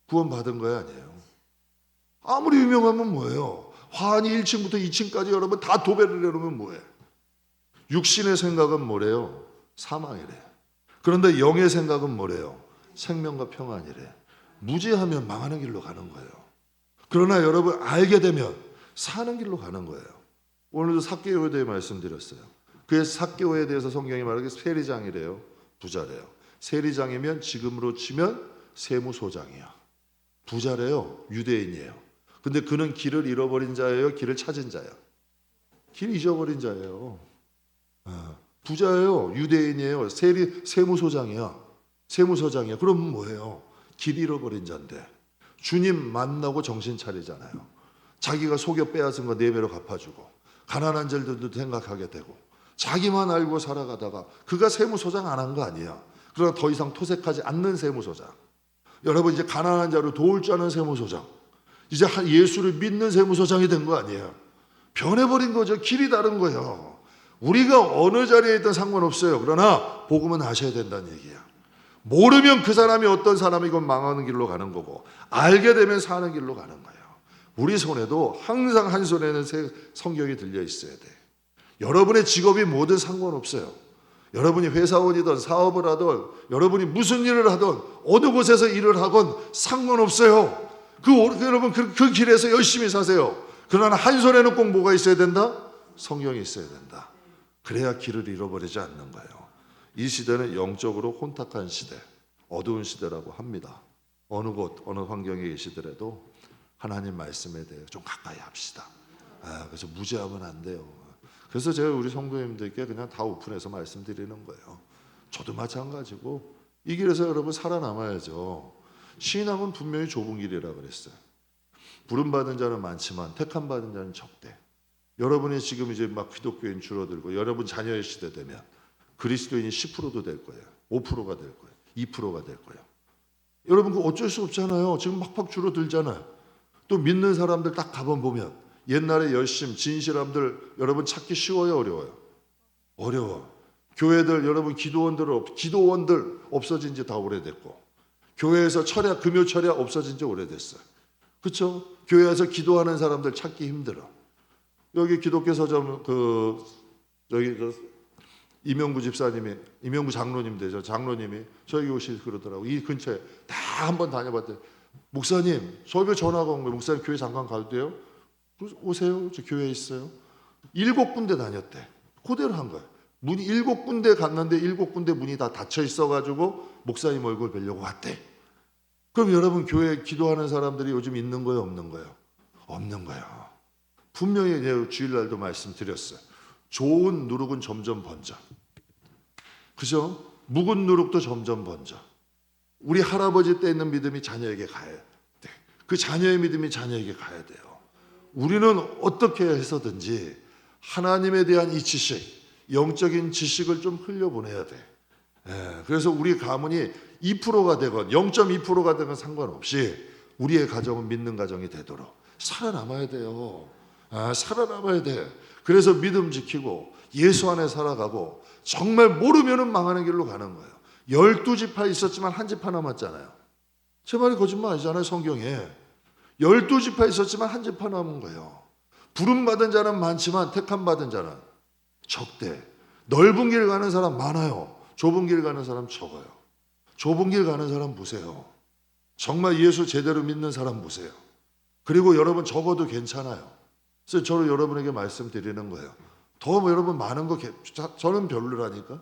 S2: 구원받은 거야 아니에요? 아무리 유명하면 뭐예요? 화환이 1층부터 2층까지 여러분 다 도배를 해놓으면 뭐예요? 육신의 생각은 뭐래요? 사망이래. 그런데 영의 생각은 뭐래요? 생명과 평안이래. 무지하면 망하는 길로 가는 거예요. 그러나 여러분 알게 되면 사는 길로 가는 거예요. 오늘도 삭개오에 대해 말씀드렸어요. 그 삭개오에 대해서 성경이 말하기 세리장이래요. 부자래요. 세리장이면 지금으로 치면 세무소장이야. 부자래요. 유대인이에요. 근데 그는 길을 잃어버린 자예요? 길을 찾은 자예요? 길 잊어버린 자예요. 부자예요. 유대인이에요. 세무소장이야. 세무서장이야. 그럼 뭐예요? 길 잃어버린 자인데 주님 만나고 정신 차리잖아요. 자기가 속여 빼앗은 거 4배로 갚아주고 가난한 자들도 생각하게 되고 자기만 알고 살아가다가 그가 세무소장 안 한 거 아니야. 그러나 더 이상 토색하지 않는 세무소장. 여러분 이제 가난한 자를 도울 줄 아는 세무소장. 이제 예수를 믿는 세무소장이 된 거 아니에요. 변해버린 거죠. 길이 다른 거예요. 우리가 어느 자리에 있든 상관없어요. 그러나 복음은 아셔야 된다는 얘기야. 모르면 그 사람이 어떤 사람이건 망하는 길로 가는 거고 알게 되면 사는 길로 가는 거예요. 우리 손에도 항상 한 손에는 성경이 들려 있어야 돼. 여러분의 직업이 뭐든 상관없어요. 여러분이 회사원이든 사업을 하든 여러분이 무슨 일을 하든 어느 곳에서 일을 하건 상관없어요. 여러분 그 길에서 열심히 사세요. 그러나 한 손에는 꼭 뭐가 있어야 된다? 성경이 있어야 된다. 그래야 길을 잃어버리지 않는 거예요. 이 시대는 영적으로 혼탁한 시대, 어두운 시대라고 합니다. 어느 곳, 어느 환경에 계시더라도 하나님 말씀에 대해 좀 가까이 합시다. 그래서 무지하면 안 돼요. 그래서 제가 우리 성도님들께 그냥 다 오픈해서 말씀드리는 거예요. 저도 마찬가지고 이 길에서 여러분 살아남아야죠. 신앙은 분명히 좁은 길이라 그랬어요. 부름받은 자는 많지만 택함 받은 자는 적대. 여러분이 지금 이제 막 기독교인 줄어들고 여러분 자녀의 시대 되면 그리스도인이 10%도 될 거예요. 5%가 될 거예요. 2%가 될 거예요. 여러분 그 어쩔 수 없잖아요. 지금 막팍 줄어들잖아요. 또 믿는 사람들 딱 가보면 옛날에 열심, 진실함들 여러분 찾기 쉬워요, 어려워요? 어려워. 교회들 여러분 기도원들 없어진 지 다 오래됐고 교회에서 금요 철야 없어진 지 오래됐어요. 그렇죠? 교회에서 기도하는 사람들 찾기 힘들어. 여기 기독교 서점 여기 이명구 집사님이 이명구 장로님 되죠. 장로님이 저기 오시 그러더라고. 이 근처에 다 한번 다녀봤대요. 목사님, 저에게 전화가 온 거예요. 목사님 교회 잠깐 가도 돼요? 오세요. 저 교회에 있어요. 7군데 다녔대. 그대로 한 거예요. 문이 7군데 갔는데 7군데 문이 다 닫혀 있어가지고 목사님 얼굴 뵈려고 왔대. 그럼 여러분 교회에 기도하는 사람들이 요즘 있는 거예요, 없는 거예요? 없는 거예요. 분명히 주일날도 말씀드렸어요. 좋은 누룩은 점점 번져. 그죠? 묵은 누룩도 점점 번져. 우리 할아버지 때 있는 믿음이 자녀에게 가야 돼. 그 자녀의 믿음이 자녀에게 가야 돼요. 우리는 어떻게 해서든지 하나님에 대한 이 지식, 영적인 지식을 좀 흘려보내야 돼. 그래서 우리 가문이 2%가 되건 0.2%가 되건 상관없이 우리의 가정은 믿는 가정이 되도록 살아남아야 돼요. 살아남아야 돼. 그래서 믿음 지키고 예수 안에 살아가고 정말 모르면은 망하는 길로 가는 거예요. 12지파 있었지만 한 지파 남았잖아요. 제 말이 거짓말 아니잖아요. 성경에 12지파 있었지만 한 지파 남은 거예요. 부름받은 자는 많지만 택함받은 자는 적대. 넓은 길 가는 사람 많아요. 좁은 길 가는 사람 적어요. 좁은 길 가는 사람 보세요. 정말 예수 제대로 믿는 사람 보세요. 그리고 여러분 적어도 괜찮아요. 그래서 저는 여러분에게 말씀드리는 거예요. 더 여러분 많은 거 저는 별로라니까.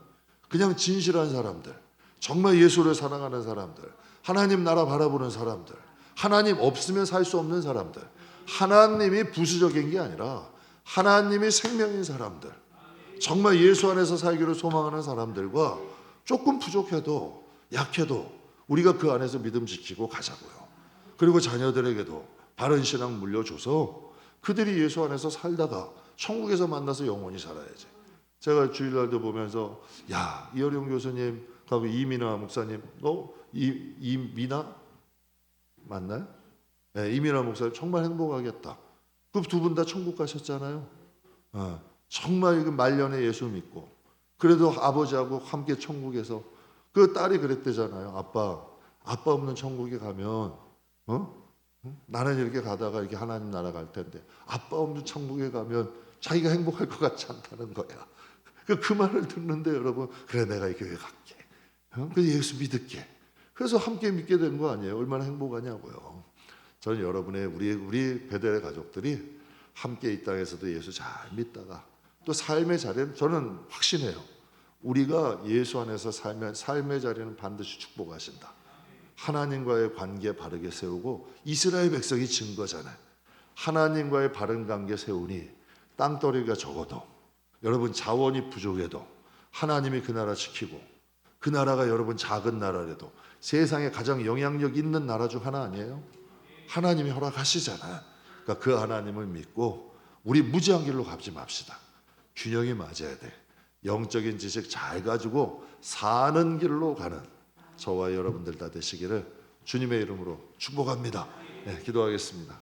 S2: 그냥 진실한 사람들, 정말 예수를 사랑하는 사람들, 하나님 나라 바라보는 사람들, 하나님 없으면 살 수 없는 사람들, 하나님이 부수적인 게 아니라 하나님이 생명인 사람들, 정말 예수 안에서 살기를 소망하는 사람들과 조금 부족해도 약해도 우리가 그 안에서 믿음 지키고 가자고요. 그리고 자녀들에게도 바른 신앙 물려줘서 그들이 예수 안에서 살다가 천국에서 만나서 영원히 살아야지. 제가 주일날도 보면서 이어령 교수님 하고 이민아 목사님, 이민아 맞나요? 네, 이민아 목사님 정말 행복하겠다. 그 두 분 다 천국 가셨잖아요. 정말 말년에 예수 믿고 그래도 아버지하고 함께 천국에서 그 딸이 그랬대잖아요. 아빠 없는 천국에 가면 나는 이렇게 가다가 이렇게 하나님 나라 갈 텐데 아빠 없는 천국에 가면 자기가 행복할 것 같지 않다는 거야. 그 말을 듣는데 여러분 그래 내가 이 교회 갈게. 그래서 예수 믿을게. 그래서 함께 믿게 된 거 아니에요. 얼마나 행복하냐고요. 저는 여러분의 우리 베델의 가족들이 함께 이 땅에서도 예수 잘 믿다가 또 삶의 자리는 저는 확신해요. 우리가 예수 안에서 살면 삶의 자리는 반드시 축복하신다. 하나님과의 관계 바르게 세우고 이스라엘 백성이 증거잖아요. 하나님과의 바른 관계 세우니 땅덩어리가 적어도 여러분 자원이 부족해도 하나님이 그 나라 지키고 그 나라가 여러분 작은 나라라도 세상에 가장 영향력 있는 나라 중 하나 아니에요? 하나님이 허락하시잖아. 그러니까 그 하나님을 믿고 우리 무지한 길로 가지 맙시다. 균형이 맞아야 돼. 영적인 지식 잘 가지고 사는 길로 가는 저와 여러분들 다 되시기를 주님의 이름으로 축복합니다. 네, 기도하겠습니다.